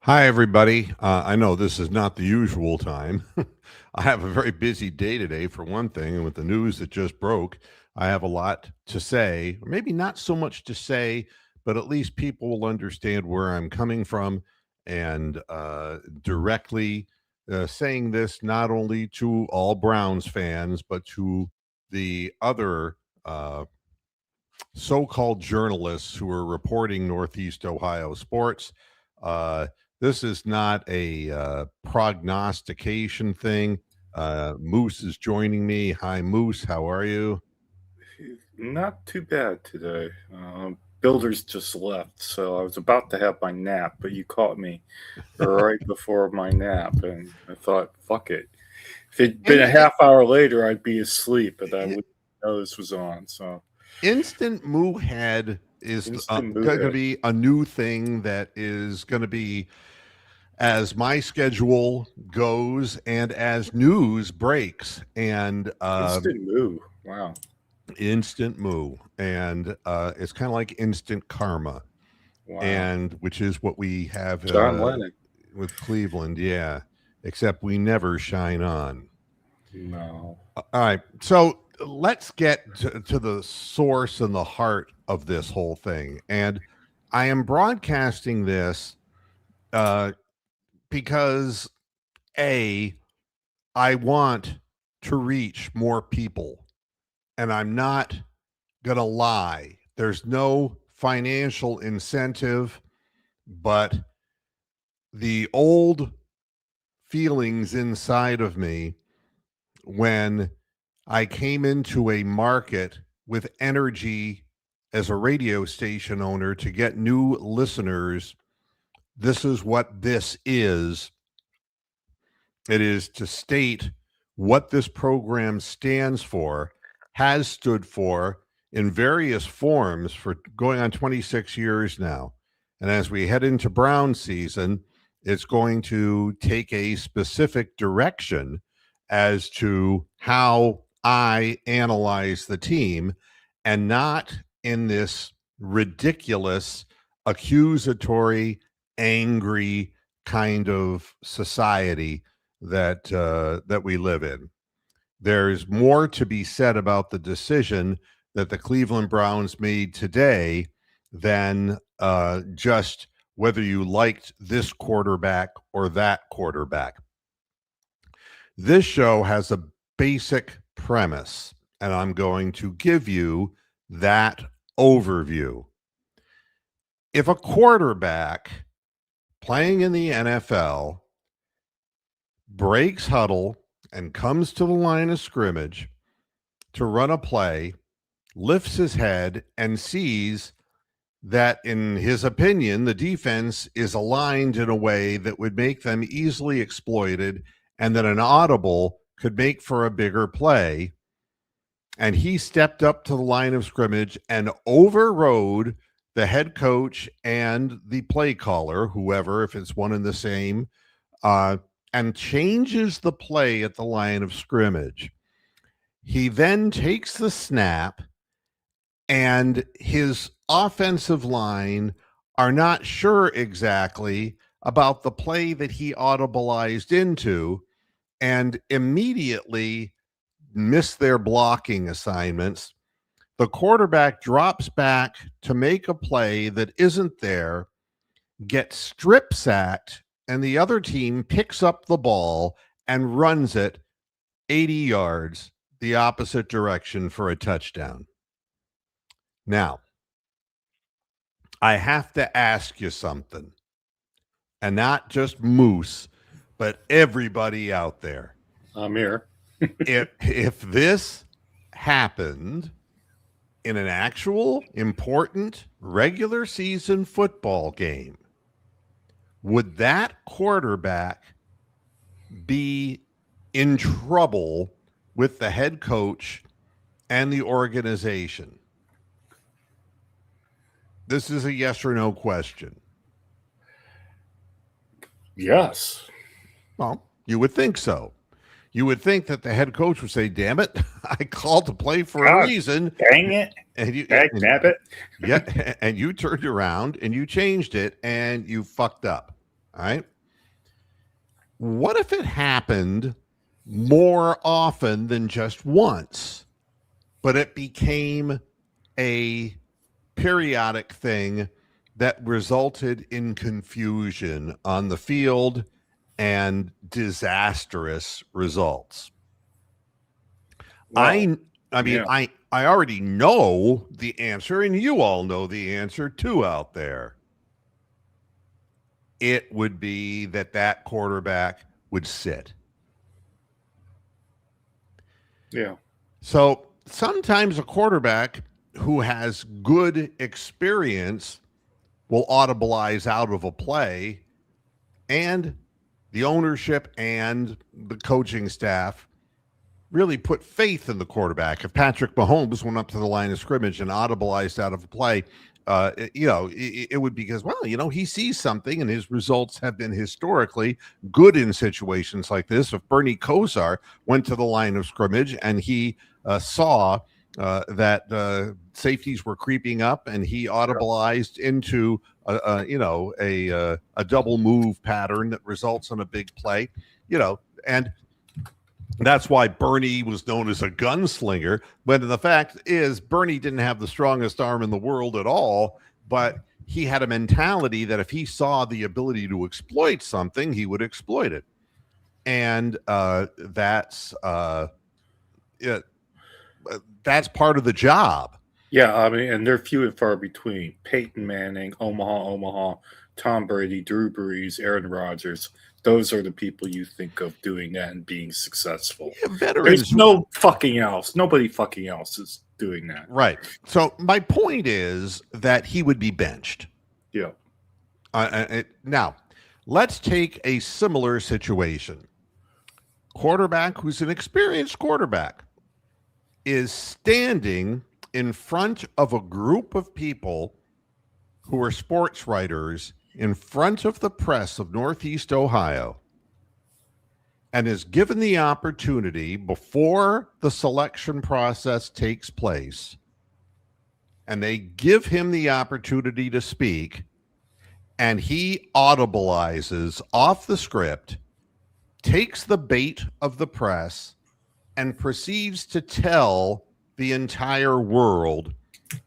Hi, everybody. I know this is not the usual time. I have a very busy day today, for one thing, and with the news that just broke, I have a lot to say, or maybe not so much to say, but at least people will understand where I'm coming from and directly saying this not only to all Browns fans, but to the other so called journalists who are reporting Northeast Ohio sports. Uh, this is not a prognostication thing. Moose is joining me. Hi, Moose. How are you? Not too bad today. Builders just left, so I was about to have my nap, but you caught me right before my nap, and I thought, fuck it. If it'd been a Instant, half hour later, I'd be asleep, but I wouldn't know this was on. So instant moo head is instant going to mood. be a new thing that is going to be as my schedule goes and as news breaks. And Instant moo. Wow. instant moo, and it's kind of like instant karma, Wow. and which is what we have John Lennon. with Cleveland. Yeah, except we never shine on. No. All right, so let's get to the source and the heart of this whole thing. And I am broadcasting this uh, because a I want to reach more people, and I'm not gonna lie. There's no financial incentive, but the old feelings inside of me when I came into a market with energy as a radio station owner to get new listeners. This is what this is. It is to state what this program stands for, has stood for in various forms for going on 26 years now. And as we head into Brown season, it's going to take a specific direction as to how I analyze the team and not in this ridiculous, accusatory, angry kind of society that we live in. There's more to be said about the decision that the Cleveland Browns made today than just whether you liked this quarterback or that quarterback. This show has a basic premise, and I'm going to give you that overview. If a quarterback playing in the NFL breaks huddle and comes to the line of scrimmage to run a play, lifts his head and sees that, in his opinion, the defense is aligned in a way that would make them easily exploited and that an audible could make for a bigger play. And he stepped up to the line of scrimmage and overrode the head coach and the play caller, whoever, if it's one and the same, uh, and changes the play at the line of scrimmage. He then takes the snap, and his offensive line are not sure exactly about the play that he audibleized into and immediately miss their blocking assignments. The quarterback drops back to make a play that isn't there, gets strip sacked, and the other team picks up the ball and runs it 80 yards the opposite direction for a touchdown. Now, I have to ask you something, and not just Moose, but everybody out there. I'm here. If this happened in an actual important regular season football game, would that quarterback be in trouble with the head coach and the organization? This is a yes or no question. Yes. Well, you would think so. You would think that the head coach would say, "Damn it, I called to play for a God reason," dang it. and you Dag nabbit. yeah, and you turned around and you changed it and you fucked up. All right. What if it happened more often than just once, but it became a periodic thing that resulted in confusion on the field and disastrous results? Well, I mean, yeah, I already know the answer, and you all know the answer too out there. It would be that quarterback would sit. yeah, So sometimes a quarterback who has good experience will audibilize out of a play, and the ownership and the coaching staff really put faith in the quarterback. If Patrick Mahomes went up to the line of scrimmage and audibilized out of a play, it would be because, well, he sees something, and his results have been historically good in situations like this. If Bernie Kosar went to the line of scrimmage and he saw that safeties were creeping up, and he audibilized into a double move pattern that results in a big play, and that's why Bernie was known as a gunslinger. But the fact is, Bernie didn't have the strongest arm in the world at all, but he had a mentality that if he saw the ability to exploit something, he would exploit it. And that's part of the job. yeah. I mean, and they're few and far between. Peyton Manning, Omaha, Tom Brady, Drew Brees, Aaron Rodgers. Those are the people you think of doing that and being successful. Veterans, There's no fucking else. Nobody fucking else is doing that. right? So my point is that he would be benched. Yeah. Now, let's take a similar situation. Quarterback who's an experienced quarterback is standing in front of a group of people who are sports writers in front of the press of Northeast Ohio, and is given the opportunity before the selection process takes place, and they give him the opportunity to speak, and he audibilizes off the script, takes the bait of the press, and proceeds to tell the entire world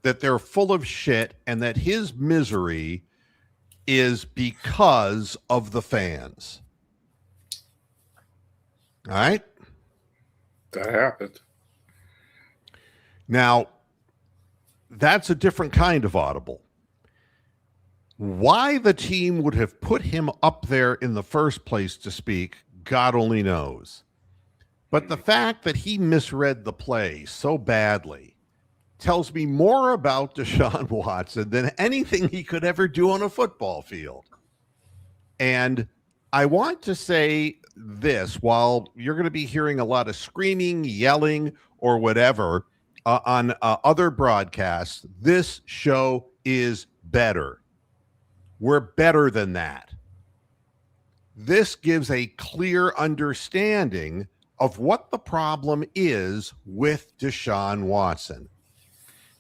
that they're full of shit and that his misery is because of the fans. All right? That happened. Now, that's a different kind of audible. Why the team would have put him up there in the first place to speak, God only knows. But the fact that he misread the play so badly tells me more about Deshaun Watson than anything he could ever do on a football field. And I want to say this, while you're going to be hearing a lot of screaming, yelling, or whatever on other broadcasts, this show is better. We're better than that. This gives a clear understanding of what the problem is with Deshaun Watson.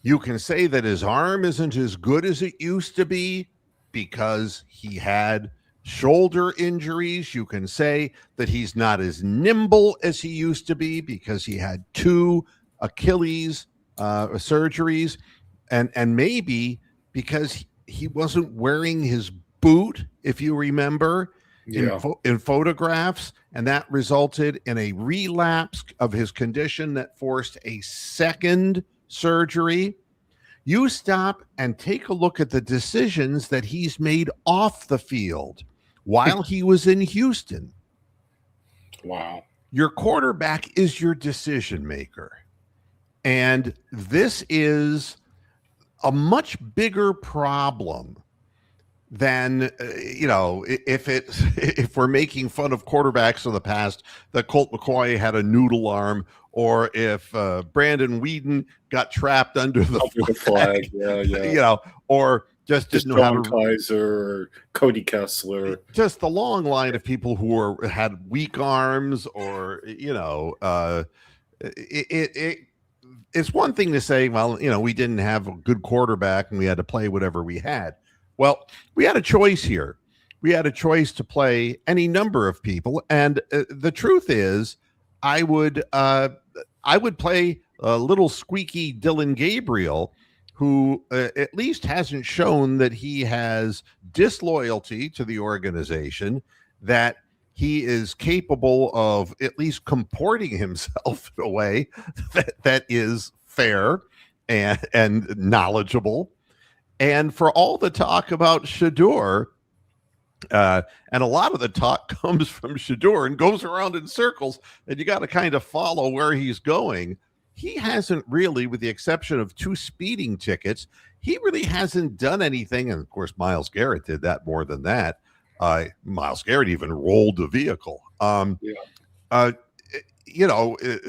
You can say that his arm isn't as good as it used to be because he had shoulder injuries. You can say that he's not as nimble as he used to be because he had 2 Achilles surgeries, and maybe because he wasn't wearing his boot, if you remember, in photographs, and that resulted in a relapse of his condition that forced a second surgery. You stop and take a look at the decisions that he's made off the field while he was in Houston. Wow. Your quarterback is your decision maker. And this is a much bigger problem than, if we're making fun of quarterbacks of the past, that Colt McCoy had a noodle arm, or if Brandon Whedon got trapped under the flag, or just didn't know how to. Kaiser or Cody Kessler. Just the long line of people who had weak arms, or it's one thing to say, well, we didn't have a good quarterback and we had to play whatever we had. Well, we had a choice here. we had a choice to play any number of people, and the truth is, I would uh, I would play a little squeaky Dylan Gabriel, who at least hasn't shown that he has disloyalty to the organization, that he is capable of at least comporting himself in a way that is fair and knowledgeable. And for all the talk about Shador, and a lot of the talk comes from Shador and goes around in circles, and you got to kind of follow where he's going. He hasn't really, with the exception of 2 speeding tickets, he really hasn't done anything. And of course, Miles Garrett did that more than that. Miles Garrett even rolled the vehicle. Yeah. Uh,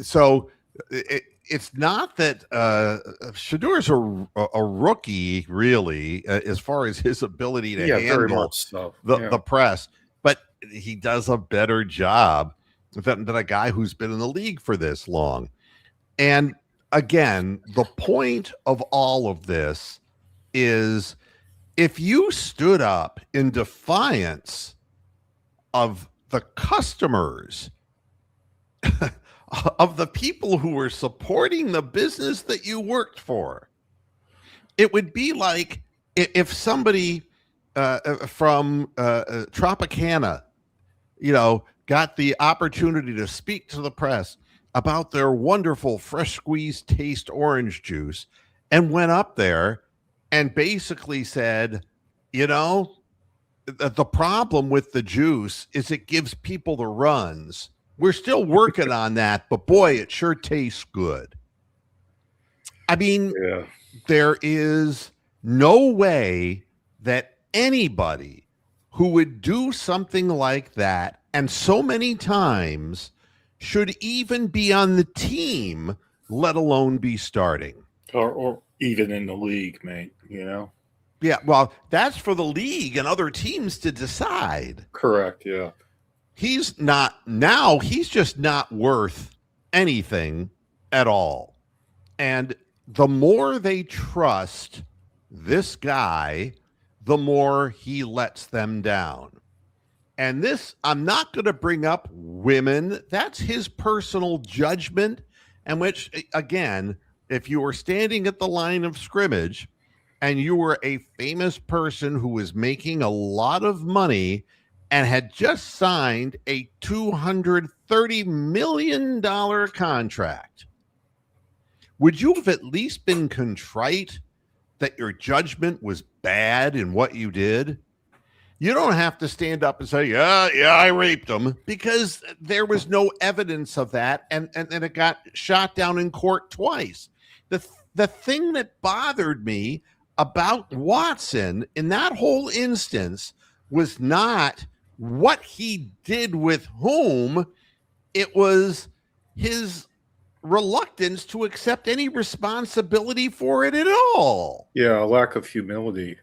so it's not that Shador's a rookie, really, as far as his ability to very handle much so. the press, but he does a better job than a guy who's been in the league for this long. And again, the point of all of this is, if you stood up in defiance of the customers, of the people who were supporting the business that you worked for, it would be like if somebody from Tropicana, got the opportunity to speak to the press about their wonderful fresh squeezed taste orange juice, and went up there and basically said, the problem with the juice is it gives people the runs. We're still working on that, but boy, it sure tastes good. I mean, there is no way that anybody who would do something like that, and so many times, should even be on the team, let alone be starting. Or even in the league, mate, Yeah, well, that's for the league and other teams to decide. Correct, yeah. He's just not worth anything at all. And the more they trust this guy, the more he lets them down. And this, I'm not going to bring up women. That's his personal judgment. And which, again, if you were standing at the line of scrimmage and you were a famous person who was making a lot of money and had just signed a $230 million contract, would you have at least been contrite that your judgment was bad in what you did? You don't have to stand up and say, yeah, I raped him, because there was no evidence of that, and it got shot down in court twice. The thing that bothered me about Watson in that whole instance was not what he did with whom. It was his reluctance to accept any responsibility for it at all. Yeah, a lack of humility,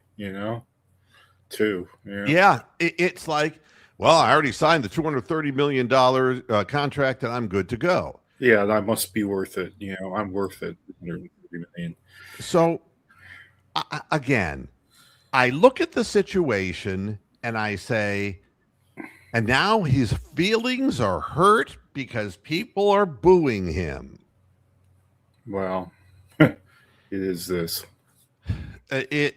too. Yeah, it's like, well, I already signed the $230 million contract and I'm good to go. Yeah, and I must be worth it. I'm worth it. So, again, I look at the situation and I say, and now his feelings are hurt because people are booing him. Well, it is this. It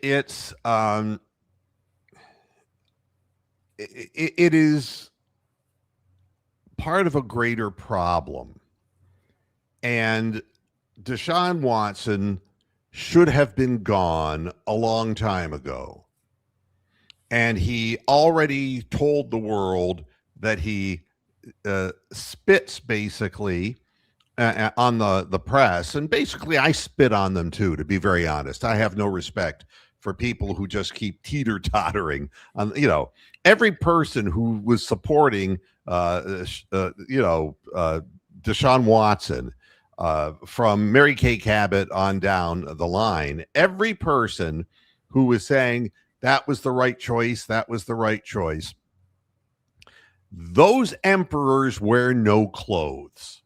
is part of a greater problem. And Deshaun Watson should have been gone a long time ago. And he already told the world that he spits basically on the press. And basically, I spit on them too, to be very honest. I have no respect for people who just keep teeter-tottering on, every person who was supporting, Deshaun Watson, from Mary Kay Cabot on down the line, every person who was saying that was the right choice, those emperors wear no clothes.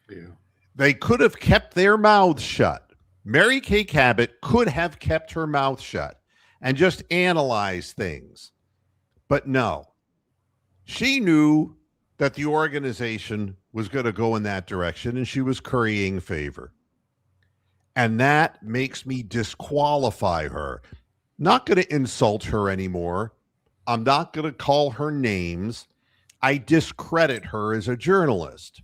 Yeah. They could have kept their mouths shut. Mary Kay Cabot could have kept her mouth shut and just analyzed things. But no, she knew that the organization was going to go in that direction and she was currying favor. And that makes me disqualify her. Not going to insult her anymore. I'm not going to call her names. I discredit her as a journalist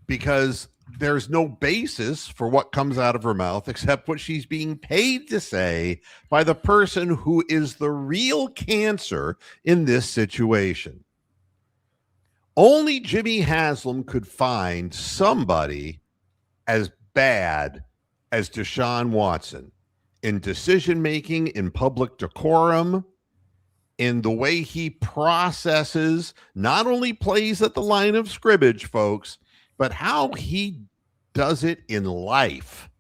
because there's no basis for what comes out of her mouth except what she's being paid to say by the person who is the real cancer in this situation. Only Jimmy Haslam could find somebody as bad as Deshaun Watson in decision making, in public decorum, in the way he processes, not only plays at the line of scrimmage, folks, but how he does it in life.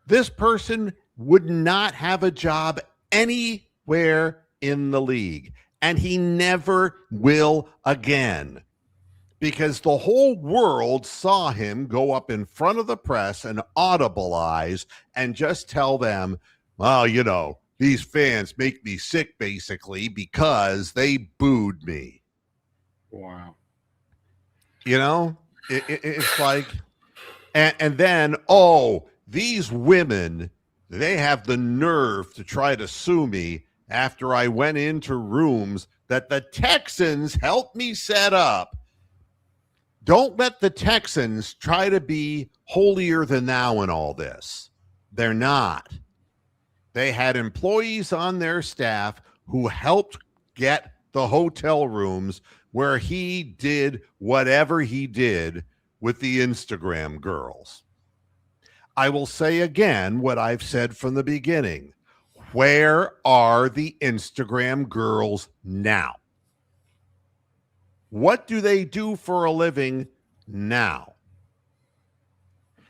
This person would not have a job anywhere in the league, and he never will again, because the whole world saw him go up in front of the press and audibilize and just tell them, well, you know, these fans make me sick, basically, because they booed me. Wow. You know, it's like, and then, oh, these women, they have the nerve to try to sue me after I went into rooms that the Texans helped me set up. Don't let the Texans try to be holier than thou in all this. They're not. They had employees on their staff who helped get the hotel rooms where he did whatever he did with the Instagram girls. I will say again what I've said from the beginning. Where are the Instagram girls now? What do they do for a living now?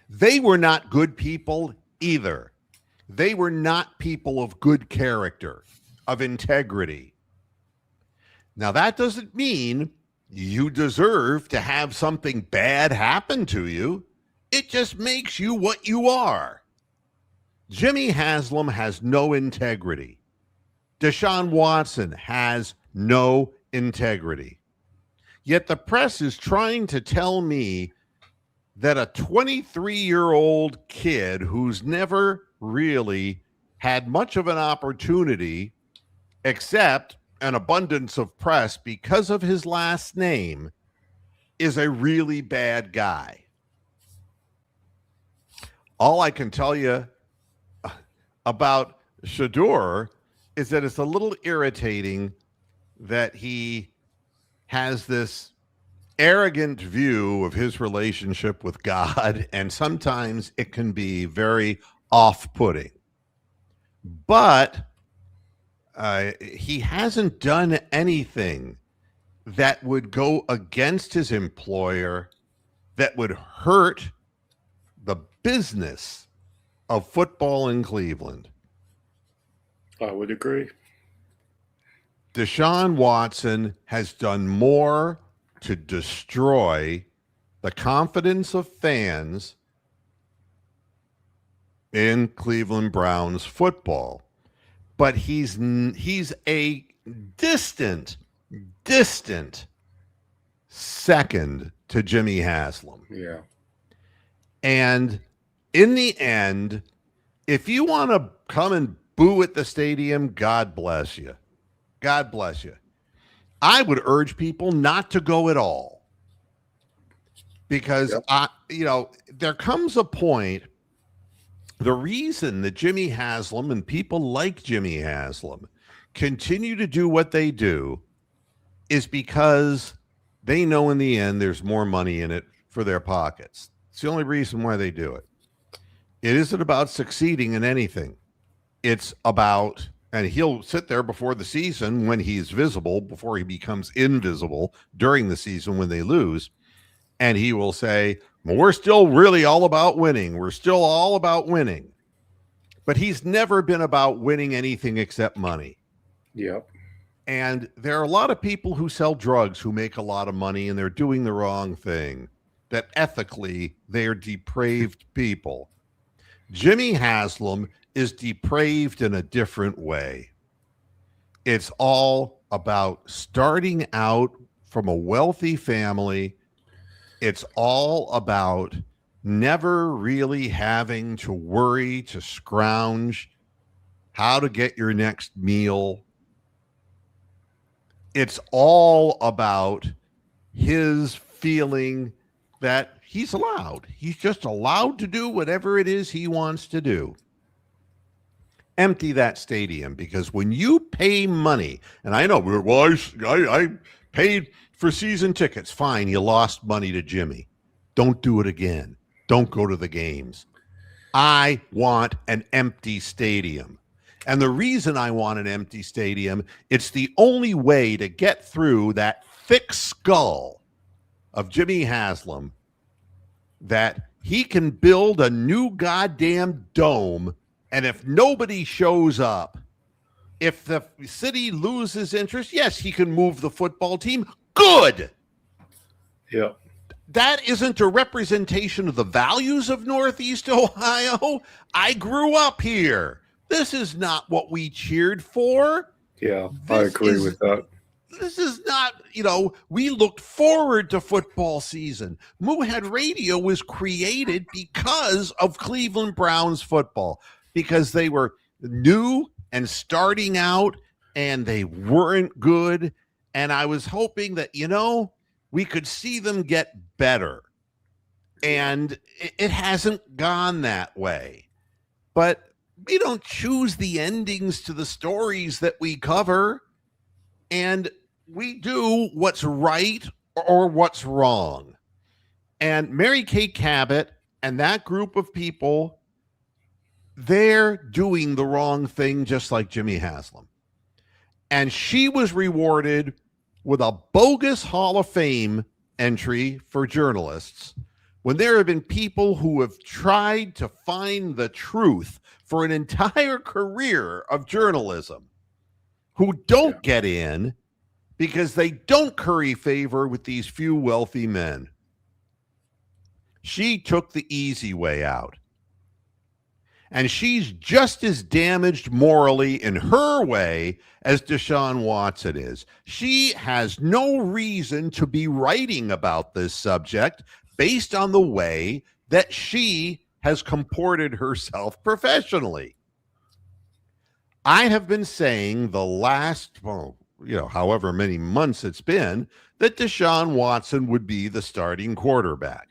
They were not good people either. They were not people of good character, of integrity. Now, that doesn't mean you deserve to have something bad happen to you. It just makes you what you are. Jimmy Haslam has no integrity. Deshaun Watson has no integrity. Yet the press is trying to tell me that a 23-year-old kid who's never really had much of an opportunity except an abundance of press because of his last name is a really bad guy. All I can tell you about Shador is that it's a little irritating that he has this arrogant view of his relationship with God, and sometimes it can be very off-putting. But he hasn't done anything that would go against his employer, that would hurt the business of football in Cleveland. I would agree. Deshaun Watson has done more to destroy the confidence of fans in Cleveland Browns football. But he's a distant second to Jimmy Haslam. Yeah. And in the end, if you want to come and boo at the stadium, God bless you. God bless you. I would urge people not to go at all. Because, there comes a point, the reason that Jimmy Haslam and people like Jimmy Haslam continue to do what they do is because they know in the end there's more money in it for their pockets. It's the only reason why they do it. It isn't about succeeding in anything. It's about, and he'll sit there before the season when he's visible, before he becomes invisible during the season when they lose, and he will say, well, we're still really all about winning. We're still all about winning. But he's never been about winning anything except money. Yep. And there are a lot of people who sell drugs who make a lot of money and they're doing the wrong thing, that ethically they're depraved people. Jimmy Haslam is depraved in a different way. It's all about starting out from a wealthy family. It's all about never really having to worry to scrounge how to get your next meal. It's all about his feeling that he's allowed. He's just allowed to do whatever it is he wants to do. Empty that stadium, because when you pay money, and I know, well, I paid for season tickets. Fine, you lost money to Jimmy. Don't do it again. Don't go to the games. I want an empty stadium. And the reason I want an empty stadium, it's the only way to get through that thick skull of Jimmy Haslam, that he can build a new goddamn dome. And if nobody shows up, if the city loses interest, yes, he can move the football team. Good. Yeah. That isn't a representation of the values of Northeast Ohio. I grew up here. This is not what we cheered for. Yeah, I agree with that. This is not, we looked forward to football season. Moohead Radio was created because of Cleveland Browns football, because they were new and starting out and they weren't good. And I was hoping that, we could see them get better. And it hasn't gone that way. But we don't choose the endings to the stories that we cover. And we do what's right or what's wrong. And Mary Kate Cabot and that group of people, they're doing the wrong thing, just like Jimmy Haslam. And she was rewarded with a bogus Hall of Fame entry for journalists, when there have been people who have tried to find the truth for an entire career of journalism who don't get in because they don't curry favor with these few wealthy men. She took the easy way out. And she's just as damaged morally in her way as Deshaun Watson is. She has no reason to be writing about this subject based on the way that she has comported herself professionally. I have been saying the last, however many months it's been, that Deshaun Watson would be the starting quarterback.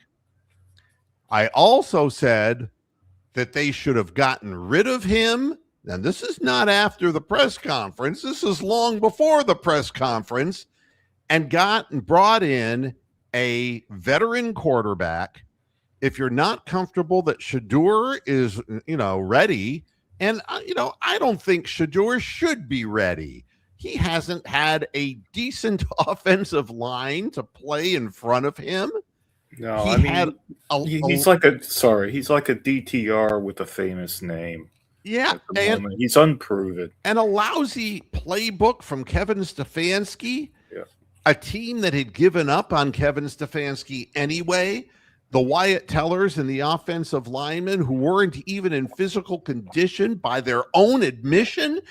I also said that they should have gotten rid of him. And this is not after the press conference. This is long before the press conference, and brought in a veteran quarterback. If you're not comfortable that Shedeur is, ready, and, I don't think Shedeur should be ready. He hasn't had a decent offensive line to play in front of him. No, he's like a DTR with a famous name. Yeah, and he's unproven. And a lousy playbook from Kevin Stefanski, a team that had given up on Kevin Stefanski anyway. The Wyatt Tellers and the offensive linemen who weren't even in physical condition by their own admission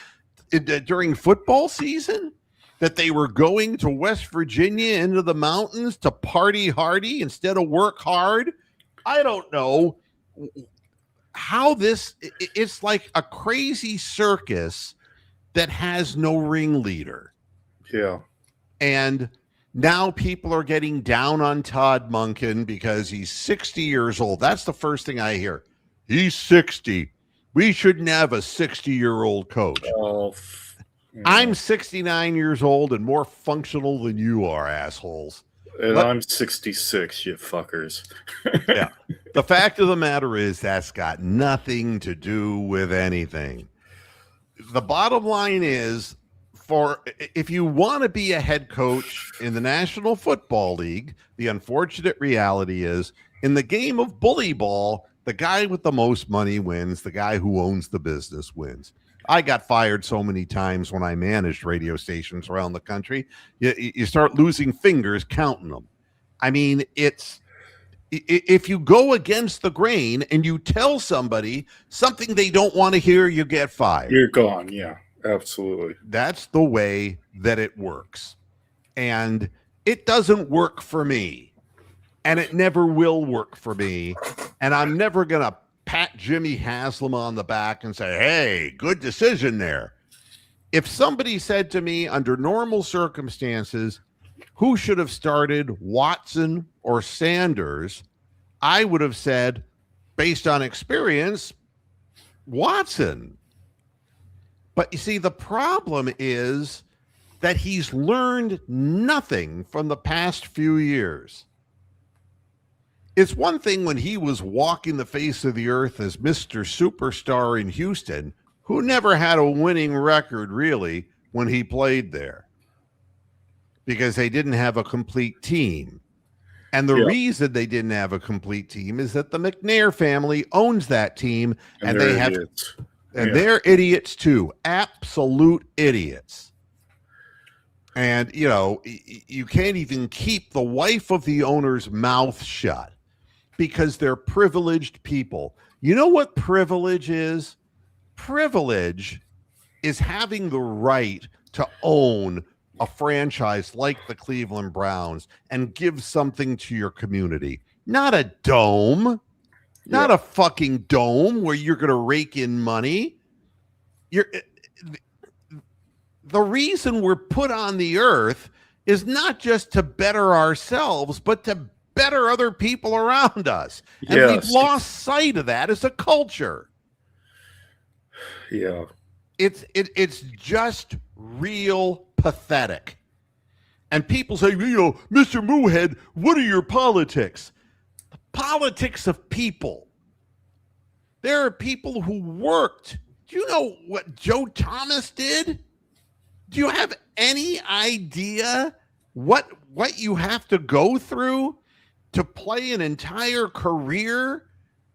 during football season, that they were going to West Virginia into the mountains to party hardy instead of work hard. I don't know how it's like a crazy circus that has no ringleader. Yeah. And now people are getting down on Todd Monken because he's 60 years old. That's the first thing I hear. He's 60. We shouldn't have a 60-year-old coach. Oh, I'm 69 years old and more functional than you are, assholes. And I'm 66, you fuckers. Yeah. The fact of the matter is that's got nothing to do with anything. The bottom line is, if you want to be a head coach in the National Football League, the unfortunate reality is, in the game of bully ball, the guy with the most money wins. The guy who owns the business wins. I got fired so many times when I managed radio stations around the country. You start losing fingers counting them. I mean, if you go against the grain and you tell somebody something they don't want to hear, you get fired. You're gone, yeah. Absolutely. That's the way that it works. And it doesn't work for me. And it never will work for me. And I'm never going to pat Jimmy Haslam on the back and say, hey, good decision there. If somebody said to me under normal circumstances, who should have started, Watson or Sanders, I would have said, based on experience, Watson. But you see, the problem is that he's learned nothing from the past few years. It's one thing when he was walking the face of the earth as Mr. Superstar in Houston, who never had a winning record really when he played there because they didn't have a complete team. And the reason they didn't have a complete team is that the McNair family owns that team, and they have idiots. And they're idiots too, absolute idiots. And, you know, you can't even keep the wife of the owner's mouth shut because they're privileged people. You know what privilege is? Privilege is having the right to own a franchise like the Cleveland Browns and give something to your community. Not a dome, not a fucking dome where you're going to rake in money. The reason we're put on the earth is not just to better ourselves, but to better other people around us. And we've lost sight of that as a culture. Yeah. It's just real pathetic. And people say, you know, Mr. Moohead, what are your politics? The politics of people. There are people who worked. Do you know what Joe Thomas did? Do you have any idea what you have to go through to play an entire career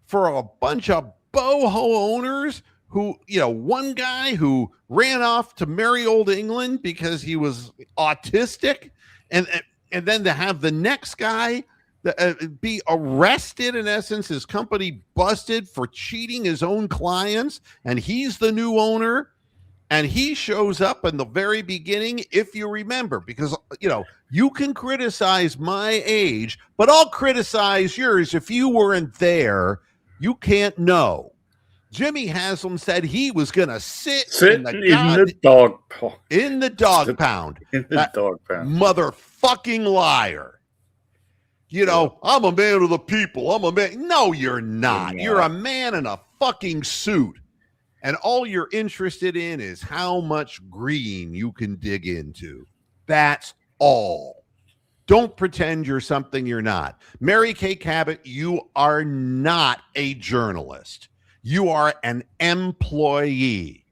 for a bunch of boho owners who, you know, one guy who ran off to merry old England because he was autistic, and then to have the next guy be arrested, in essence, his company busted for cheating his own clients, and he's the new owner. And he shows up in the very beginning, if you remember, because, you know, you can criticize my age, but I'll criticize yours. If you weren't there, you can't know. Jimmy Haslam said he was going to sit in the dog pound. In the dog pound. In the dog pound. Motherfucking liar. You know, I'm a man of the people. I'm a man. No, you're not. You're a man in a fucking suit. And all you're interested in is how much green you can dig into. That's all. Don't pretend you're something you're not. Mary Kay Cabot, you are not a journalist. You are an employee.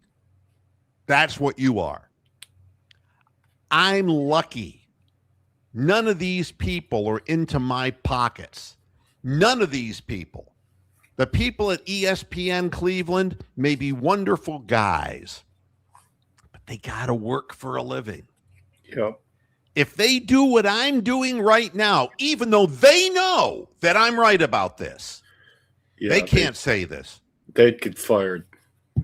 That's what you are. I'm lucky. None of these people are into my pockets. None of these people. The people at ESPN Cleveland may be wonderful guys, but they got to work for a living. Yep. If they do what I'm doing right now, even though they know that I'm right about this, they can't say this. They'd get fired.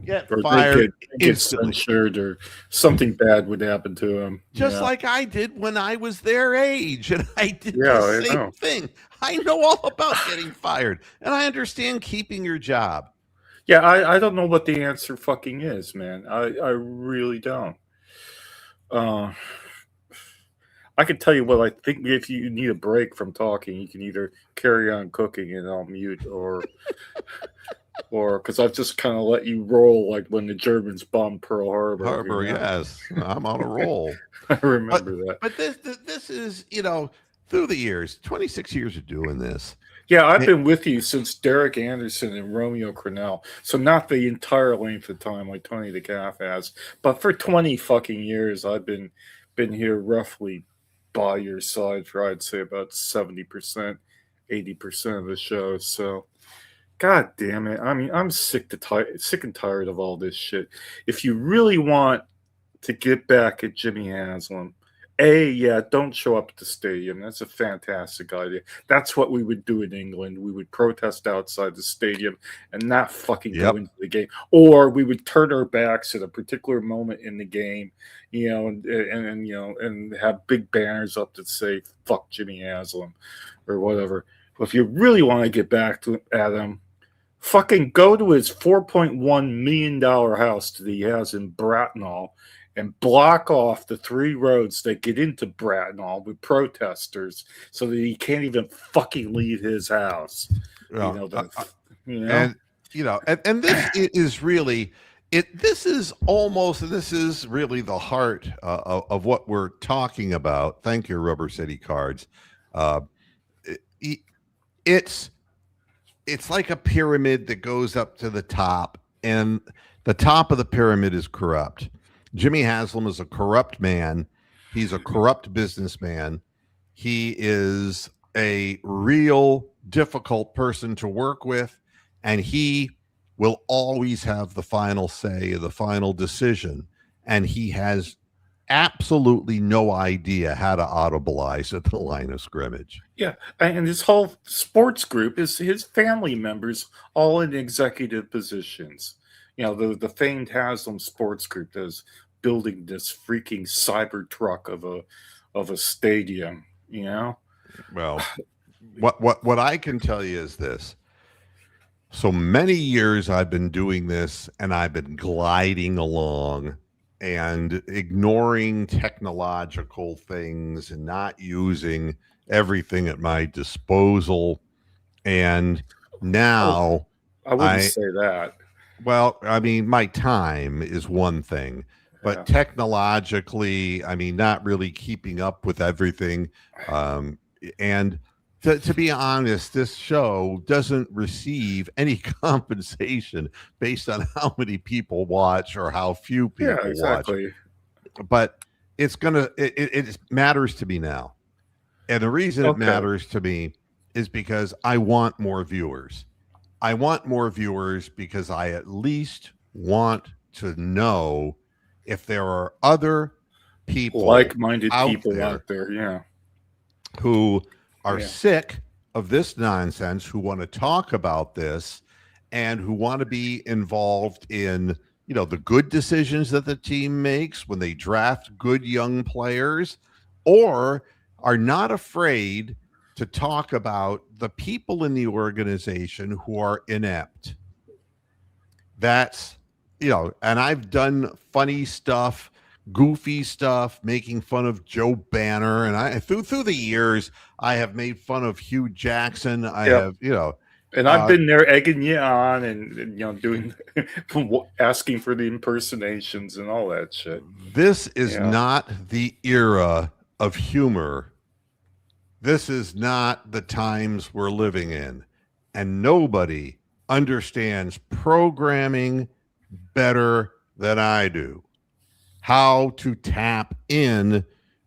Get fired instantly. Censured, or something bad would happen to them. Just like I did when I was their age, and I did the same thing. I know all about getting fired, and I understand keeping your job. Yeah, I don't know what the answer fucking is, man. I really don't. I can tell you what I think. If you need a break from talking, you can either carry on cooking and I'll mute, or because I've just kind of let you roll like when the Germans bombed Pearl Harbor. Yes, I'm on a roll. I remember that. But this is, you know, through the years, 26 years of doing this. Yeah, I've been with you since Derek Anderson and Romeo Crennel. So not the entire length of time like Tony the Calf has, but for 20 fucking years, I've been here roughly by your side for, I'd say, about 70%, 80% of the show. So, God damn it. I mean, I'm sick and tired of all this shit. If you really want to get back at Jimmy Haslam Don't show up at the stadium. That's a fantastic idea. That's what we would do in England. We would protest outside the stadium and not fucking go Yep. into the game. Or we would turn our backs at a particular moment in the game, and have big banners up that say "fuck Jimmy Haslam" or whatever. But if you really want to get back at him, fucking go to his $4.1 million house that he has in Bracknell and block off the 3 roads that get into Bracknell with protesters so that he can't even fucking leave his house. Well, and this is really this is really the heart of what we're talking about. Thank you, Rubber City Cards. It's like a pyramid that goes up to the top, and the top of the pyramid is corrupt. Jimmy Haslam is a corrupt man. He's a corrupt businessman. He is a real difficult person to work with, and he will always have the final say, the final decision, and he has absolutely no idea how to audibilize at the line of scrimmage. Yeah, and his whole sports group is his family members, all in executive positions. The famed Haslam Sports Group that is building this freaking cyber truck of a stadium. Well, what I can tell you is this. So many years I've been doing this, and I've been gliding along and ignoring technological things and not using everything at my disposal. And now I wouldn't say that. Well, I mean, my time is one thing, but technologically, I mean, not really keeping up with everything. And to be honest, this show doesn't receive any compensation based on how many people watch or how few people watch. But it matters to me now. And the reason it matters to me is because I want more viewers. I want more viewers because I at least want to know if there are other people, like-minded people out there, who are sick of this nonsense, who want to talk about this, and who want to be involved in, the good decisions that the team makes when they draft good young players, or are not afraid to talk about the people in the organization who are inept. That's, and I've done funny stuff, goofy stuff, making fun of Joe Banner. And I, through the years, I have made fun of Hugh Jackson. I have, and I've been there egging you on and doing, asking for the impersonations and all that shit. This is not the era of humor. This is not the times we're living in, and nobody understands programming better than I do. How to tap in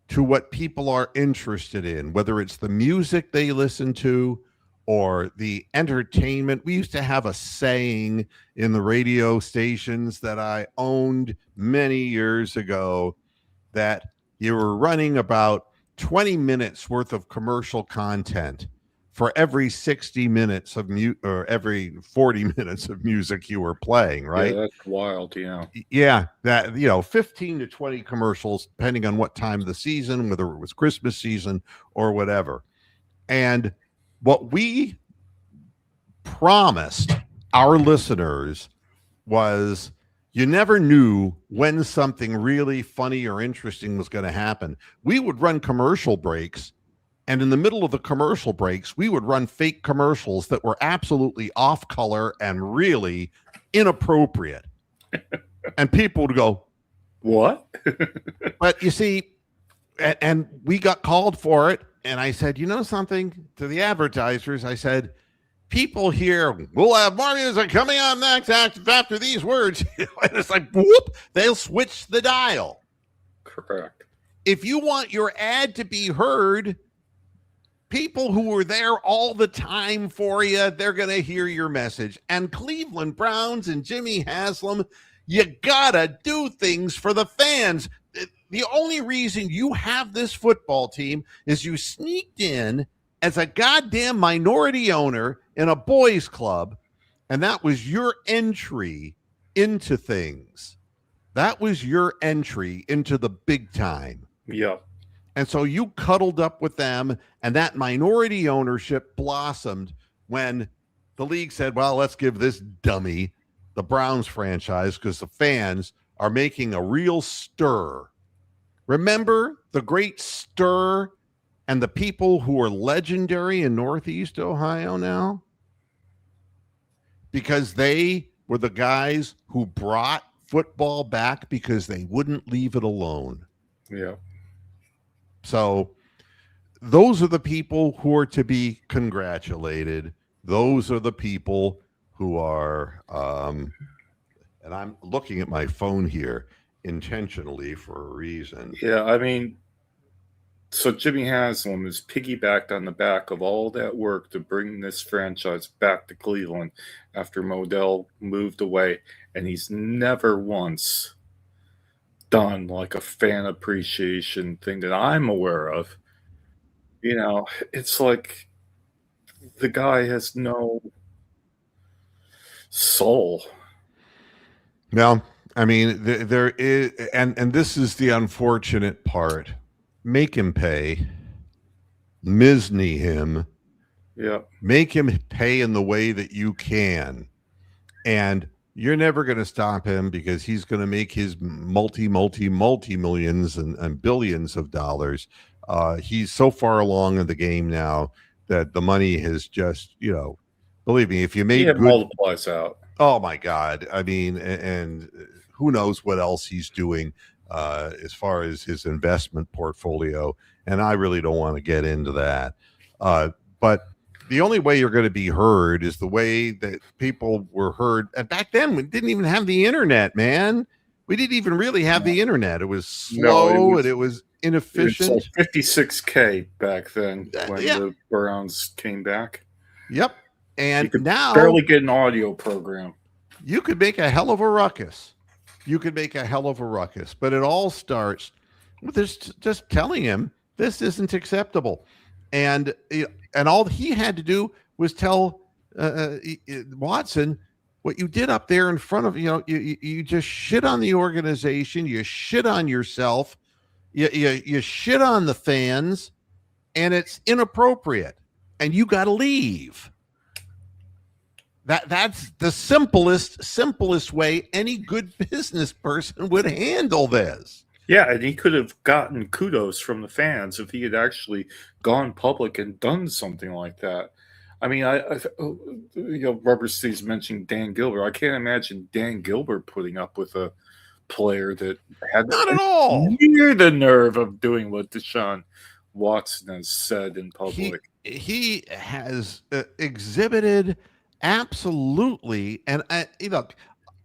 to what people are interested in, whether it's the music they listen to or the entertainment. We used to have a saying in the radio stations that I owned many years ago that you were running about 20 minutes worth of commercial content for every 60 minutes of or every 40 minutes of music you were playing, right? Yeah, that's wild, Yeah, that, 15 to 20 commercials, depending on what time of the season, whether it was Christmas season or whatever. And what we promised our listeners was you never knew when something really funny or interesting was going to happen. We would run commercial breaks, and in the middle of the commercial breaks, we would run fake commercials that were absolutely off color and really inappropriate. And people would go, "What?" But you see, and we got called for it. And I said, something to the advertisers, I said, people here, we'll have more music coming on next after these words. And it's like, whoop, they'll switch the dial. Correct. If you want your ad to be heard, people who are there all the time for you, they're going to hear your message. And Cleveland Browns and Jimmy Haslam, you got to do things for the fans. The only reason you have this football team is you sneaked in as a goddamn minority owner in a boys club, and that was your entry into things. That was your entry into the big time. Yeah. And so you cuddled up with them, and that minority ownership blossomed when the league said, well, let's give this dummy the Browns franchise because the fans are making a real stir. Remember the great stir and the people who are legendary in Northeast Ohio now? Because they were the guys who brought football back because they wouldn't leave it alone. Yeah. So those are the people who are to be congratulated. Those are the people who are, and I'm looking at my phone here intentionally for a reason. Yeah, I mean, so Jimmy Haslam is piggybacked on the back of all that work to bring this franchise back to Cleveland after Modell moved away, and he's never once done like a fan appreciation thing that I'm aware of. You know, it's like the guy has no soul. Well, I mean, there is, and this is the unfortunate part. Make him pay, Misney him, Yeah. make him pay in the way that you can, and you're never going to stop him because he's going to make his multi millions and billions of dollars. He's so far along in the game now that the money has just, believe me, if you made It good, multiplies out. oh my God. I mean, and who knows what else he's doing as far as his investment portfolio. And I really don't want to get into that. But the only way you're going to be heard is the way that people were heard. And back then, we didn't even have the internet, man. We didn't even really have the internet. It was slow and it was inefficient. It's like 56K back then when the Browns came back. Yep. And you could now barely get an audio program. You could make a hell of a ruckus. But it all starts with just telling him this isn't acceptable. And all he had to do was tell Watson what you did up there in front of, you just shit on the organization. You shit on yourself. You shit on the fans, and it's inappropriate. And you got to leave. That's the simplest way any good business person would handle this. Yeah, and he could have gotten kudos from the fans if he had actually gone public and done something like that. I mean, Rubber City's mentioning Dan Gilbert. I can't imagine Dan Gilbert putting up with a player that had not at all near the nerve of doing what Deshaun Watson has said in public. He has exhibited absolutely, and I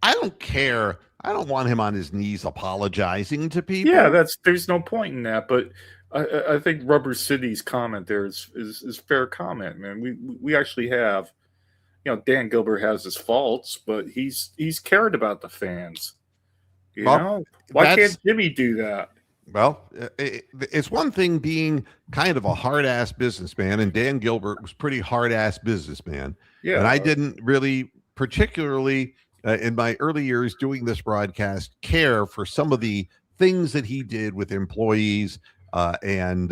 don't care. I don't want him on his knees apologizing to people. Yeah, there's no point in that. But I think Rubber City's comment there is fair comment, man. We actually have, Dan Gilbert has his faults, but he's cared about the fans. Why can't Jimmy do that? Well, it's one thing being kind of a hard-ass businessman, and Dan Gilbert was pretty hard-ass businessman. Yeah, and I didn't really, particularly in my early years doing this broadcast, care for some of the things that he did with employees, and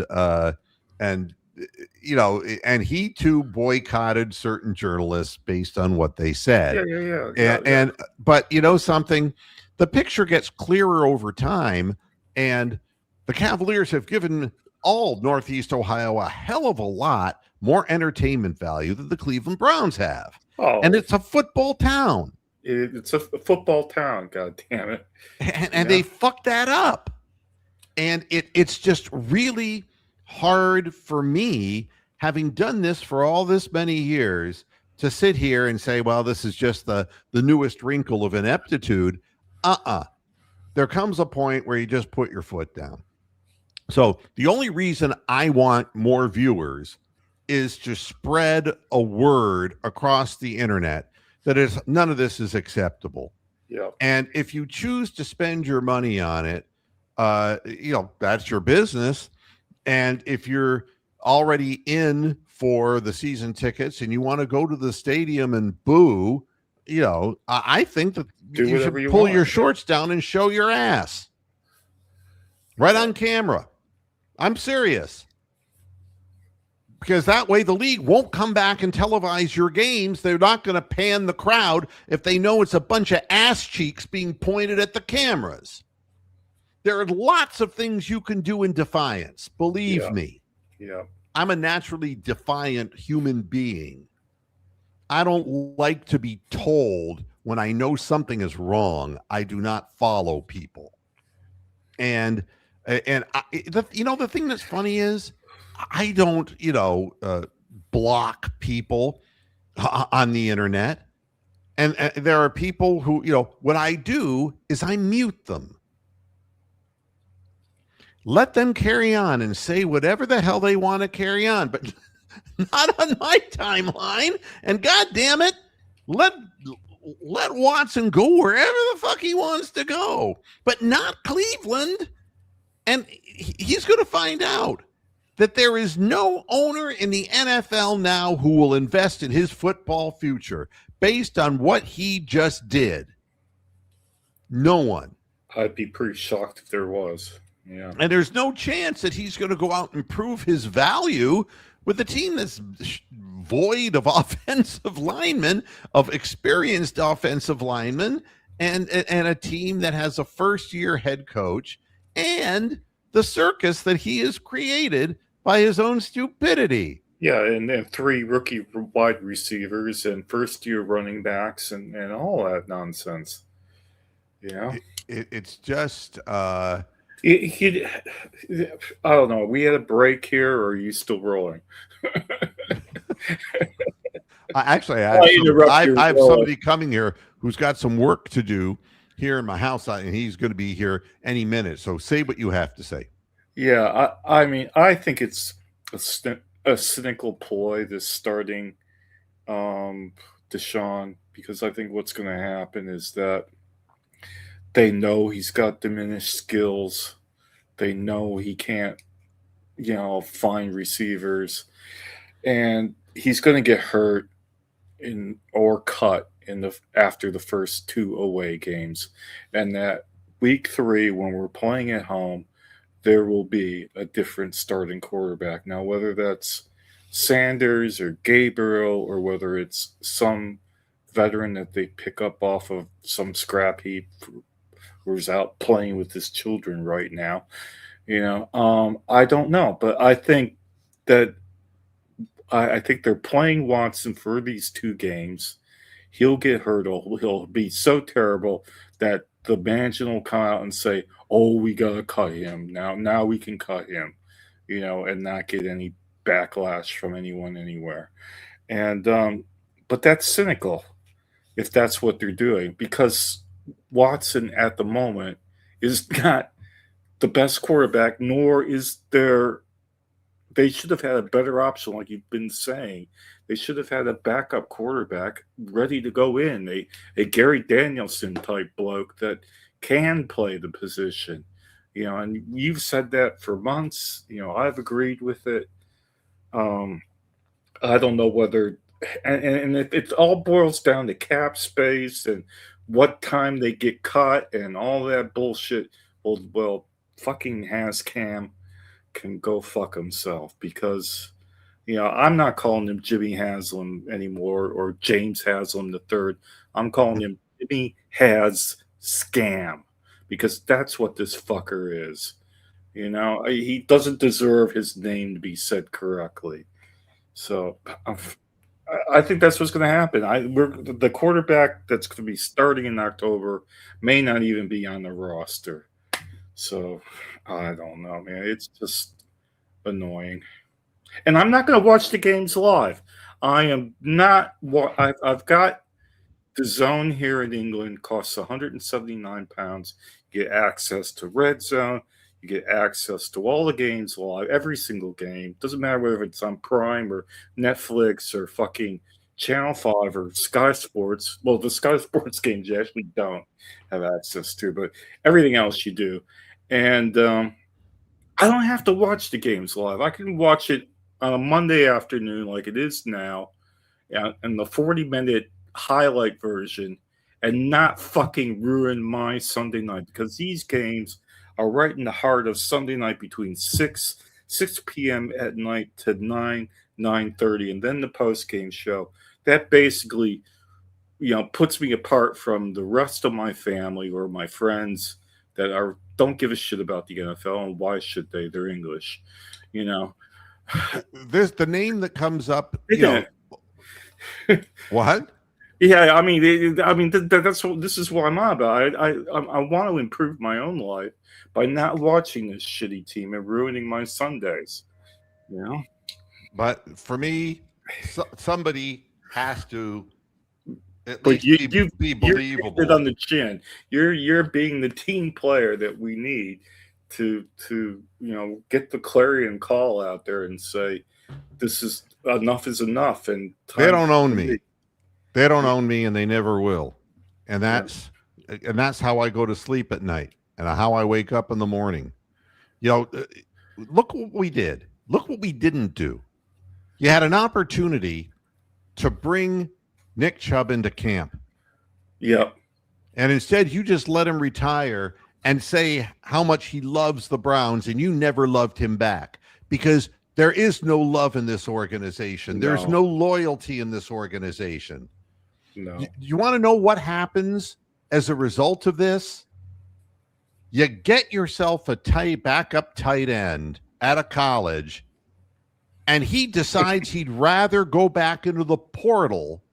he too boycotted certain journalists based on what they said. Yeah. But something, the picture gets clearer over time, and the Cavaliers have given all Northeast Ohio a hell of a lot more entertainment value than the Cleveland Browns have. Oh. And it's a football town. It's a football town, God damn it. And they fucked that up. And it's just really hard for me, having done this for all this many years, to sit here and say, well, this is just the newest wrinkle of ineptitude. There comes a point where you just put your foot down. So the only reason I want more viewers is to spread a word across the internet that none of this is acceptable. Yeah. And if you choose to spend your money on it, that's your business. And if you're already in for the season tickets and you want to go to the stadium and boo, I think that Do you whatever should you pull want. your shorts down and show your ass right on camera. I'm serious. Because that way the league won't come back and televise your games. They're not going to pan the crowd if they know it's a bunch of ass cheeks being pointed at the cameras. There are lots of things you can do in defiance. Believe me. Yeah. I'm a naturally defiant human being. I don't like to be told when I know something is wrong. I do not follow people. And the thing that's funny is I don't block people on the internet. And there are people who, what I do is I mute them. Let them carry on and say whatever the hell they want to carry on, but not on my timeline. And God damn it, let Watson go wherever the fuck he wants to go, but not Cleveland. And he's going to find out that there is no owner in the NFL now who will invest in his football future based on what he just did. No one. I'd be pretty shocked if there was. Yeah. And there's no chance that he's going to go out and prove his value with a team that's void of offensive linemen, of experienced offensive linemen, and a team that has a first-year head coach and the circus that he has created by his own stupidity. Yeah, and then 3 rookie wide receivers and first-year running backs and all that nonsense. It's just... I don't know. We had a break here, or are you still rolling? I have somebody coming here who's got some work to do here in my house, and he's going to be here any minute. So say what you have to say. Yeah, I mean, I think it's a cynical ploy, this starting Deshaun, because I think what's going to happen is that they know he's got diminished skills. They know he can't, find receivers, and he's going to get hurt or cut after the first 2 away games, and that week 3 when we're playing at home, there will be a different starting quarterback. Now, whether that's Sanders or Gabriel, or whether it's some veteran that they pick up off of some scrap heap who's out playing with his children right now, I don't know. But I think that I think they're playing Watson for these 2 games. He'll get hurt. He'll be so terrible that the management will come out and say, "Oh, we gotta cut him now. Now we can cut him," and not get any backlash from anyone anywhere. And but that's cynical if that's what they're doing, because Watson at the moment is not the best quarterback, nor is there. They should have had a better option, like you've been saying. They should have had a backup quarterback ready to go in, a Gary Danielson type bloke that can play the position. And you've said that for months. I've agreed with it. I don't know whether, and it all boils down to cap space and what time they get cut and all that bullshit. Well, fucking has Cam can go fuck himself, because I'm not calling him Jimmy Haslam anymore or James Haslam the third. I'm calling him Jimmy Has Scam, because that's what this fucker is. He doesn't deserve his name to be said correctly. So I think that's what's going to happen. The quarterback that's going to be starting in October may not even be on the roster. So I don't know, man. It's just annoying. And I'm not going to watch the games live. I am not. I've got the Zone here in England. Costs £179. You get access to Red Zone. You get access to all the games live, every single game. Doesn't matter whether it's on Prime or Netflix or fucking Channel 5 or Sky Sports. Well, the Sky Sports games you actually don't have access to, but everything else you do. And I don't have to watch the games live. I can watch it on a Monday afternoon like it is now, and the 40-minute highlight version, and not fucking ruin my Sunday night, because these games are right in the heart of Sunday night between 6 p.m. at night to 9:30, and then the post game show. That basically, puts me apart from the rest of my family or my friends that don't give a shit about the NFL, and why should they? They're English, you know. There's the name that comes up. Yeah. What? Yeah, I mean, that's what this is what I'm on about. I want to improve my own life by not watching this shitty team and ruining my Sundays. You know. But for me, somebody has to at But least be you're it on believable. the chin. You're being the team player that we need to get the clarion call out there and say this is enough and They time don't own to me. leave. They don't own me, and they never will. And that's how I go to sleep at night, and how I wake up in the morning. Look what we did. Look what we didn't do. You had an opportunity to bring Nick Chubb into camp, Yep. and instead you just let him retire and say how much he loves the Browns, and you never loved him back, because there is no love in this organization. There's No. no loyalty in this organization. No. You want to know what happens as a result of this? You get yourself a backup tight end at a college, and he decides he'd rather go back into the portal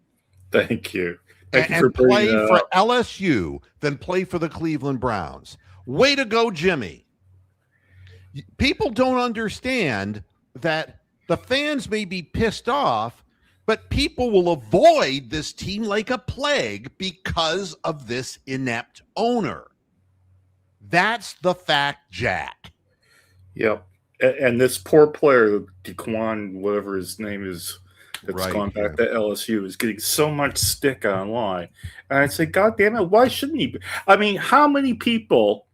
Thank you. Thank you for and bringing play that for up. LSU than play for the Cleveland Browns. Way to go, Jimmy. People don't understand that the fans may be pissed off, but people will avoid this team like a plague because of this inept owner. That's the fact, Jack. Yep. And this poor player, DeQuan, whatever his name is, that's gone back to LSU, is getting so much stick online. And I say, God damn it, why shouldn't he be? I mean, how many people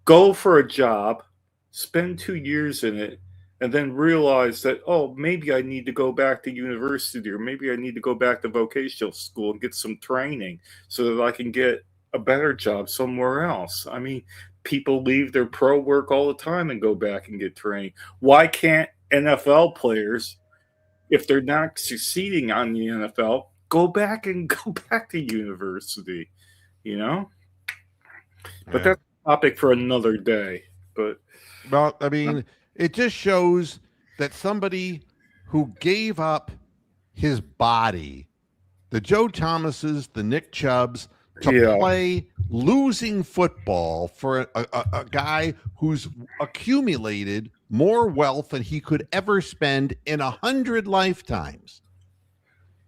go for a job, spend 2 years in it, and then realize that, oh, maybe I need to go back to university, or maybe I need to go back to vocational school and get some training so that I can get a better job somewhere else? I mean, people leave their pro work all the time and go back and get training. Why can't NFL players, if they're not succeeding on the NFL, go back to university, you know? But that's a topic for another day. But well, I mean, it just shows that somebody who gave up his body, the Joe Thomases, the Nick Chubbs, to play losing football for a guy who's accumulated more wealth than he could ever spend in 100 lifetimes.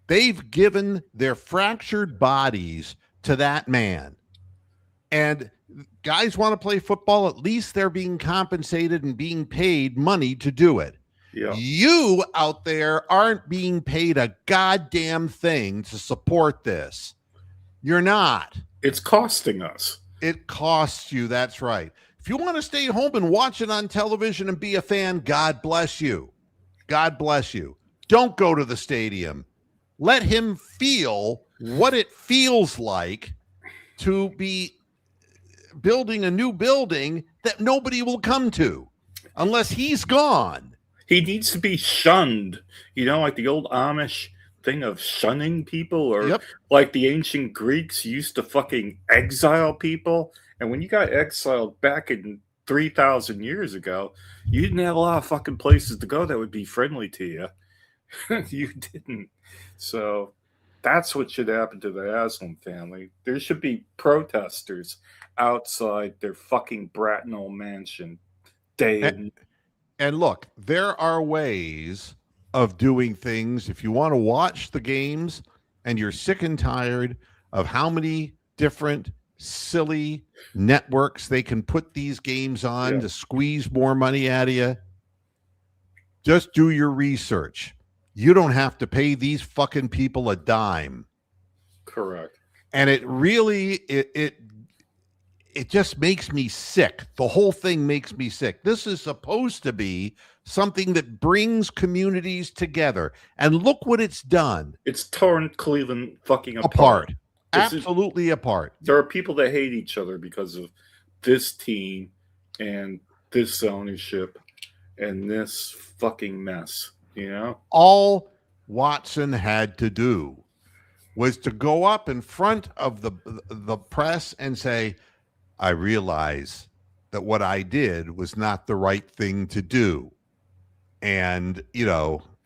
They've given their fractured bodies to that man. And guys want to play football, at least they're being compensated and being paid money to do it. Yeah. You out there aren't being paid a goddamn thing to support this. You're not. It's costing us. It costs you. That's right. If you want to stay home and watch it on television and be a fan, God bless you. God bless you. Don't go to the stadium. Let him feel what it feels like to be building a new building that nobody will come to unless he's gone. He needs to be shunned, like the old Amish thing of shunning people, or like the ancient Greeks used to fucking exile people. And when you got exiled back in 3,000 years ago, you didn't have a lot of fucking places to go that would be friendly to you. You didn't. So that's what should happen to the Aslam family. There should be protesters outside their fucking Bracknell mansion day and look, there are ways of doing things. If you want to watch the games and you're sick and tired of how many different silly networks they can put these games on to squeeze more money out of you, just do your research. You don't have to pay these fucking people a dime. Correct. And it really it it just makes me sick. The whole thing makes me sick. This is supposed to be something that brings communities together, and look what it's done. It's torn Cleveland fucking apart. Apart, This is, absolutely apart. there are people that hate each other because of this team and this ownership and this fucking mess, you know? All Watson had to do was to go up in front of the press and say, I realize that what I did was not the right thing to do. And,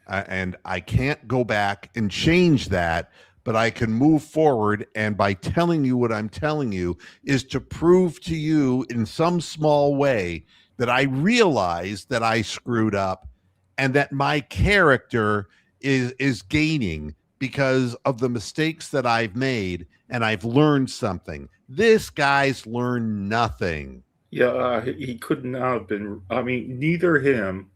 and I can't go back and change that, but I can move forward. And by telling you what I'm telling you is to prove to you in some small way that I realize that I screwed up and that my character is gaining because of the mistakes that I've made, and I've learned something. This guy's learned nothing. Yeah, he could not have been. I mean, neither him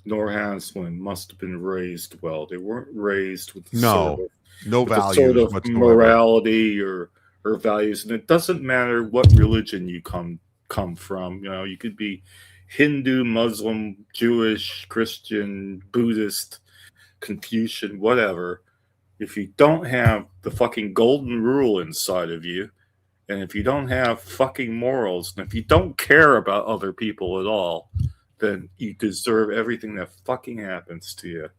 nor Haslin must have been raised well. They weren't raised with the No, no with the sort values of whatsoever. morality or values, and it doesn't matter what religion you come from. You know, you could be Hindu, Muslim, Jewish, Christian, Buddhist, Confucian, whatever. If you don't have the fucking golden rule inside of you, and if you don't have fucking morals, and if you don't care about other people at all, then you deserve everything that fucking happens to you.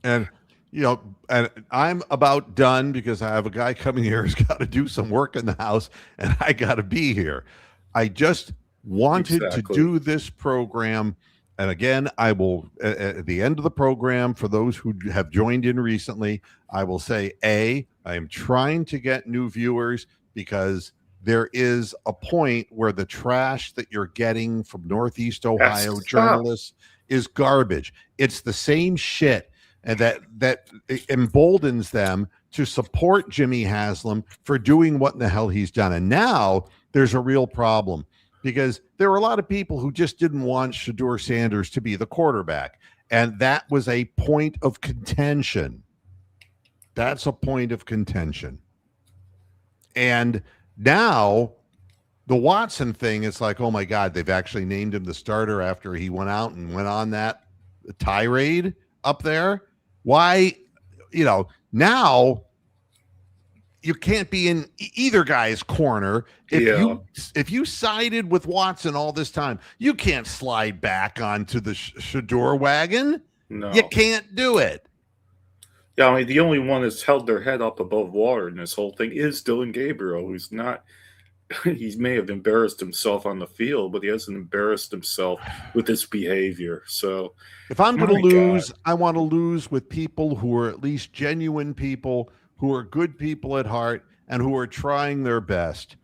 And and I'm about done because I have a guy coming here who's got to do some work in the house, and I got to be here. I just wanted to do this program. And again, I will, at the end of the program, for those who have joined in recently, I will say, I am trying to get new viewers because there is a point where the trash that you're getting from Northeast Ohio journalists is garbage. It's the same shit, and that emboldens them to support Jimmy Haslam for doing what in the hell he's done. And now there's a real problem because there were a lot of people who just didn't want Shedeur Sanders to be the quarterback. And that was a point of contention. That's a point of contention. And now the Watson thing, it's like, oh my God, they've actually named him the starter after he went out and went on that tirade up there. Why, now you can't be in either guy's corner. If you sided with Watson all this time, you can't slide back onto the Shedeur wagon. No, you can't do it. Yeah, I mean, the only one that's held their head up above water in this whole thing is Dylan Gabriel, who's not. He may have embarrassed himself on the field, but he hasn't embarrassed himself with his behavior. So, if I'm going to lose, I want to lose with people who are at least genuine people, who are good people at heart, and who are trying their best.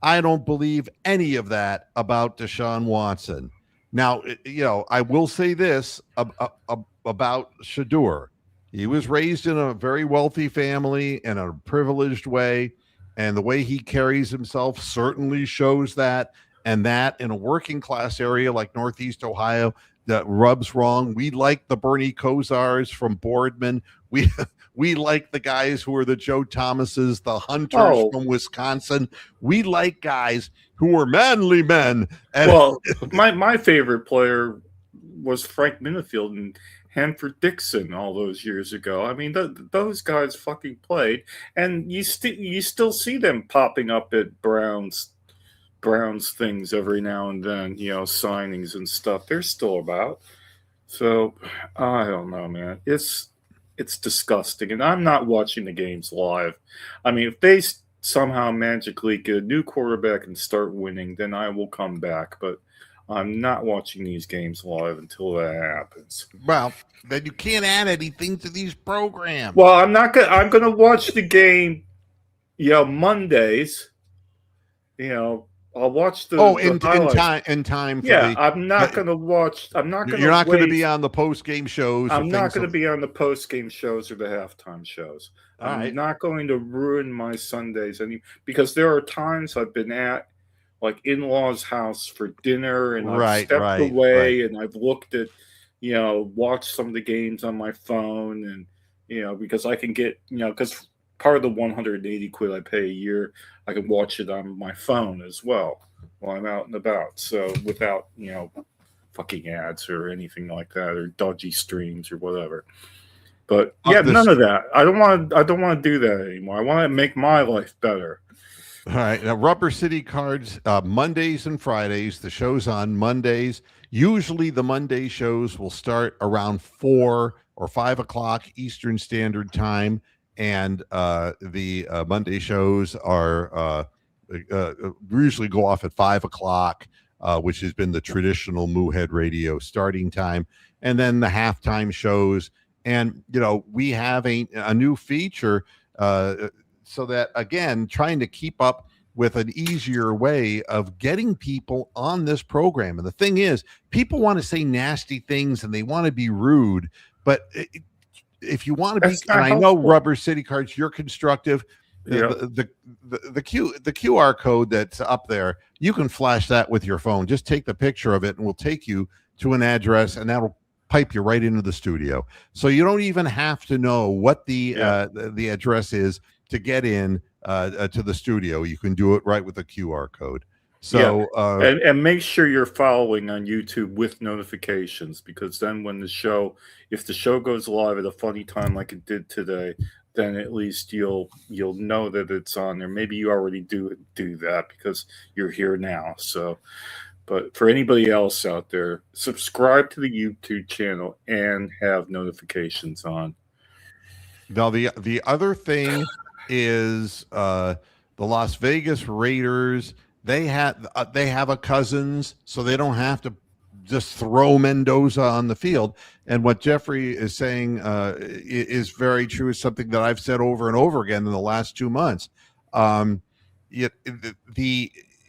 I don't believe any of that about Deshaun Watson. Now, I will say this about Shedeur. He was raised in a very wealthy family in a privileged way, and the way he carries himself certainly shows that. And that in a working class area like Northeast Ohio, that rubs wrong. We like the Bernie Kosars from Boardman. We like the guys who are the Joe Thomases, the Hunters from Wisconsin. We like guys who are manly men. And my favorite player was Frank Minifield and Hanford Dixon all those years ago. I mean, those guys fucking played, and you still see them popping up at Browns things every now and then, signings and stuff. They're still about. So I don't know, man. It's disgusting, and I'm not watching the games live. I mean, if they somehow magically get a new quarterback and start winning, then I will come back. But I'm not watching these games live until that happens. Well, then you can't add anything to these programs. Well, I'm gonna watch the game, Mondays. I'll watch the in time. For I'm not gonna watch. I'm not gonna. You're not going to be on the post game shows. I'm not going to be on the post game shows or the halftime shows. I'm not going to ruin my Sundays because there are times I've been at like in-laws' house for dinner, and I've stepped away and I've looked at, watched some of the games on my phone, and because I can get, because part of the 180 quid I pay a year, I can watch it on my phone as well. while I'm out and about. So without, fucking ads or anything like that, or dodgy streams or whatever. But yeah, This none of that. I don't want to. I don't want to do that anymore. I want to make my life better. All right. Now, Rubber City Cards, Mondays and Fridays. The show's on Mondays. Usually, the Monday shows will start around 4 or 5 o'clock Eastern Standard Time. And the Monday shows are usually go off at 5 o'clock, which has been the traditional Moohead Radio starting time. And then the halftime shows. And, we have a new feature. So that, again, trying to keep up with an easier way of getting people on this program. And the thing is, people want to say nasty things and they want to be rude, but if you want to be, and I know Rubber City Cards, you're constructive. The QR code that's up there, you can flash that with your phone. Just take the picture of it and we'll take you to an address, and that'll pipe you right into the studio. So you don't even have to know what the address is to get in to the studio. You can do it right with the QR code. So and make sure you're following on YouTube with notifications, because then when if the show goes live at a funny time like it did today, then at least you'll know that it's on there. Maybe you already do that because you're here now. So, but for anybody else out there, subscribe to the YouTube channel and have notifications on. Now, the other thing is the Las Vegas Raiders. They have a Cousins, so they don't have to just throw Mendoza on the field. And what Jeffrey is saying is very true. Is something that I've said over and over again in the last 2 months.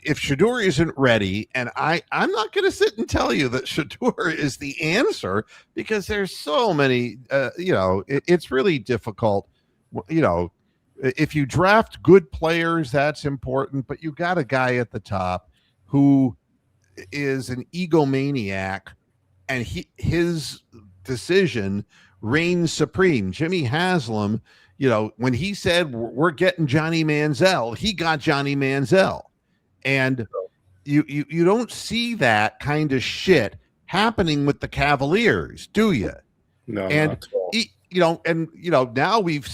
If Shedeur isn't ready, and I'm not going to sit and tell you that Shedeur is the answer, because there's so many, it's really difficult. If you draft good players, that's important, but you got a guy at the top who is an egomaniac, and his decision reigns supreme. Jimmy Haslam, when he said we're getting Johnny Manziel, he got Johnny Manziel. And you don't see that kind of shit happening with the Cavaliers, do you? No, and not at all. Now we've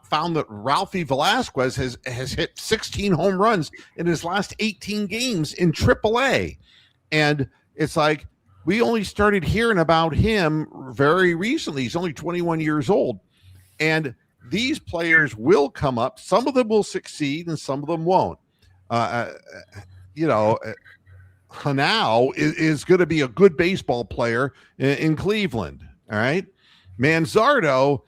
found that Ralphie Velasquez has hit 16 home runs in his last 18 games in AAA. And it's like, we only started hearing about him very recently. He's only 21 years old. And these players will come up. Some of them will succeed and some of them won't. Hanau is going to be a good baseball player in Cleveland. All right. Manzardo,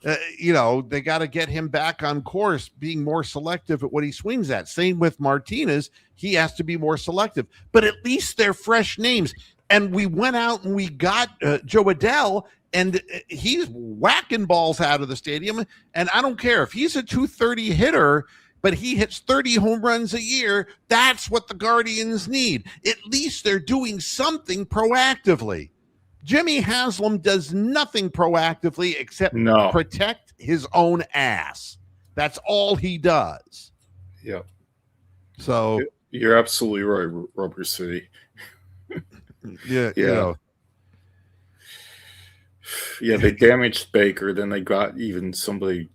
they got to get him back on course, being more selective at what he swings at. Same with Martinez. He has to be more selective, but at least they're fresh names. And we went out and we got Joe Adell, and he's whacking balls out of the stadium. And I don't care if he's a 230 hitter, but he hits 30 home runs a year. That's what the Guardians need. At least they're doing something proactively. Jimmy Haslam does nothing proactively except protect his own ass. That's all he does. Yeah. So you're absolutely right, Rubber City. Yeah. Yeah, they damaged Baker, then they got somebody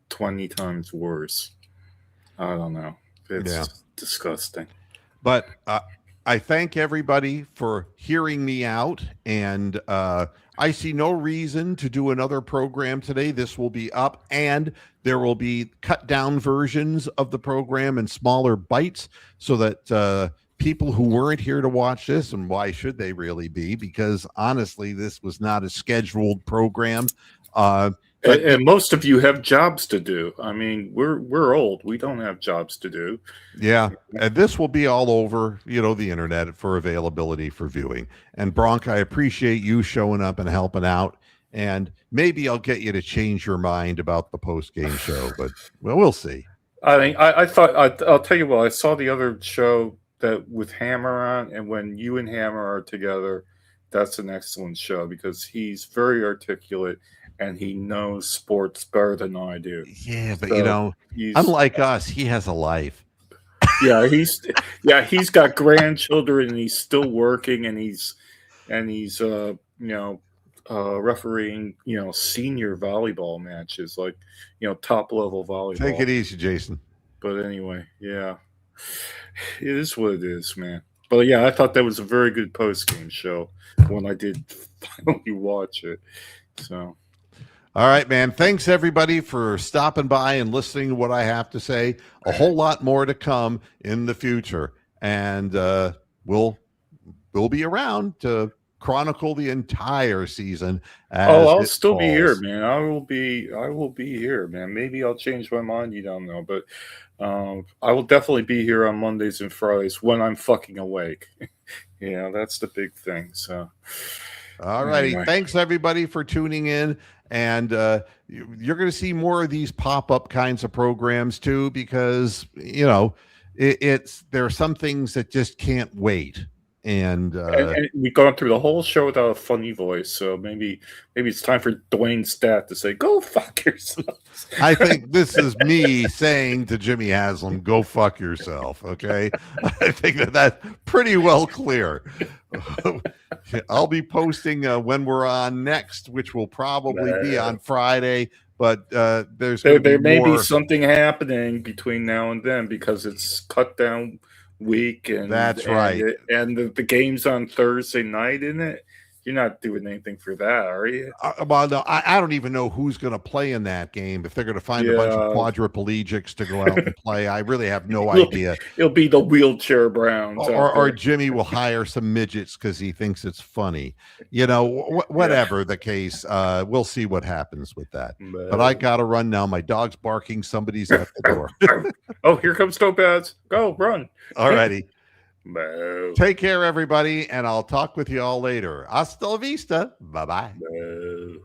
20 times worse. I don't know. It's disgusting. But I thank everybody for hearing me out, and I see no reason to do another program today. This will be up, and there will be cut down versions of the program in smaller bites, so that people who weren't here to watch this, and why should they really be? Because honestly, this was not a scheduled program. And most of you have jobs to do. I mean, we're old. We don't have jobs to do. Yeah, and this will be all over, the internet for availability for viewing. And Bronk, I appreciate you showing up and helping out. And maybe I'll get you to change your mind about the post-game show, but we'll see. I mean, I thought I'll tell you what. I saw the other show that with Hammer on, and when you and Hammer are together, that's an excellent show because he's very articulate. And he knows sports better than I do. Yeah, but unlike us, he has a life. he's got grandchildren and he's still working and he's refereeing senior volleyball matches, like top level volleyball. Take it easy, Jason. But anyway, yeah, it is what it is, man. But yeah, I thought that was a very good post game show when I did finally watch it. So. All right, man. Thanks everybody for stopping by and listening to what I have to say. A whole lot more to come in the future, and we'll be around to chronicle the entire season. I'll still be here, man. I will be here, man. Maybe I'll change my mind. You don't know, but I will definitely be here on Mondays and Fridays when I'm fucking awake. That's the big thing. So, all righty. Anyway. Thanks everybody for tuning in. And you're going to see more of these pop-up kinds of programs too, because there are some things that just can't wait. And we've gone through the whole show without a funny voice, so maybe it's time for Dwayne Stat to say, "Go fuck yourselves." I think this is me saying to Jimmy Haslam, "Go fuck yourself." Okay, I think that's pretty well clear. I'll be posting when we're on next, which will probably be on Friday. But there may be something happening between now and then because it's cut down week, and that's right. And the game's on Thursday night, isn't it? You're not doing anything for that, are you? Well, no, I don't even know who's going to play in that game. If they're going to find a bunch of quadriplegics to go out and play, I really have no idea. It'll be the wheelchair Browns, or Jimmy will hire some midgets because he thinks it's funny. Whatever the case, we'll see what happens with that. But I got to run now. My dog's barking. Somebody's at the door. Oh, here comes Topaz. Go, run. All righty. No. Take care, everybody, and I'll talk with you all later. Hasta la vista. Bye-bye. No.